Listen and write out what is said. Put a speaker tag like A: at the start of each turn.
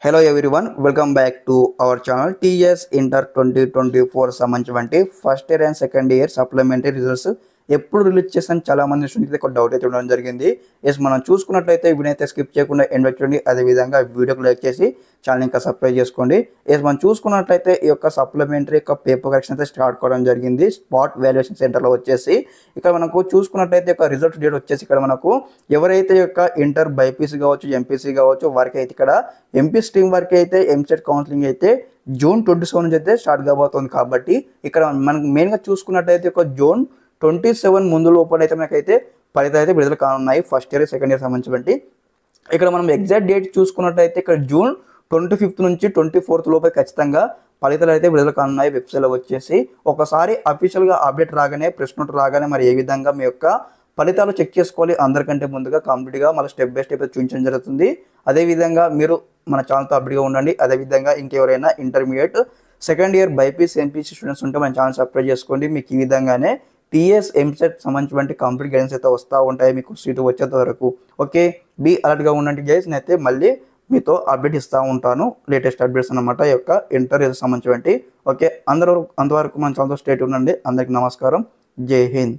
A: Hello everyone, welcome back to our channel. TS inter 2024 సంబంధించి first year and second year supplementary results ఎప్పుడు release చేస్తాను చాలా మంది students ఒక డౌట్ అయితే ఉండడం జరిగింది. మనం చూసుకున్నట్లయితే వీడియోనైతే స్కిప్ చేయకుండా ఎండ్ వరకు చూడండి. అదేవిధంగా వీడియోకి లైక్ చేసి ఛానల్ ఇంకా సబ్స్క్రైబ్ చేసుకోండి. మనం చూసుకున్నట్లయితే ఈ యొక్క సప్లిమెంటరీ యొక్క పేపర్ కరెక్షన్ అయితే స్టార్ట్ కావడం జరిగింది. స్పాట్ వాల్యుయేషన్ సెంటర్లో వచ్చేసి ఇక్కడ మనకు చూసుకున్నట్లయితే ఒక రిజల్ట్ డేట్ వచ్చేసి ఇక్కడ మనకు ఎవరైతే యొక్క ఇంటర్ బైపీసీ కావచ్చు, ఎంపీసీ కావచ్చు వారికి అయితే ఇక్కడ ఎంపీ స్ట్రీమ్ వరకు అయితే ఎంసెట్ కౌన్సిలింగ్ అయితే జూన్ 27 నుంచి అయితే స్టార్ట్ కాబోతుంది. కాబట్టి ఇక్కడ మనకు మెయిన్గా చూసుకున్నట్టయితే ఒక జూన్ 27 ముందు లోపల అయితే మనకైతే ఫలితాలు అయితే విడుదల కానున్నాయి ఫస్ట్ ఇయర్ సెకండ్ ఇయర్ సంబంధించి. ఇక్కడ మనం ఎగ్జాక్ట్ డేట్ చూసుకున్నట్టయితే ఇక్కడ జూన్ 25 నుంచి 24 లోపల ఖచ్చితంగా ఫలితాలు అయితే విడుదల కానున్నాయి వెబ్సైట్లో వచ్చేసి. ఒకసారి అఫీషియల్గా అప్డేట్ రాగానే, ప్రెస్ నోట్ రాగానే మరి ఏ విధంగా మీ యొక్క ఫలితాలు చెక్ చేసుకోవాలి అందరికంటే ముందుగా కంప్లీట్గా మళ్ళీ స్టెప్ బై స్టెప్ చూపించడం జరుగుతుంది. అదేవిధంగా మీరు మన ఛానల్తో అప్డేట్గా ఉండండి. అదేవిధంగా ఇంకెవరైనా intermediate second year BiPC MPC students ఉంటే మన ఛానల్ సబ్స్క్రైబ్ చేసుకోండి. మీకు ఈ విధంగానే టీఎస్ ఎంసెట్ సంబంధించిన కంప్లీట్ గైడెన్స్ అయితే వస్తూ ఉంటాయి మీకు సీటు వచ్చేంత వరకు. ఓకే, బీ అలర్ట్గా ఉండండి గైస్. నేనైతే మళ్ళీ మీతో అప్డేట్ ఇస్తూ ఉంటాను, లేటెస్ట్ అప్డేట్స్ అన్నమాట ఈ యొక్క ఇంటర్ సంబంధించి. ఓకే, అంతవరకు మన ఛానల్తో స్టేట్ ఉండండి. అందరికీ నమస్కారం, జై హింద్.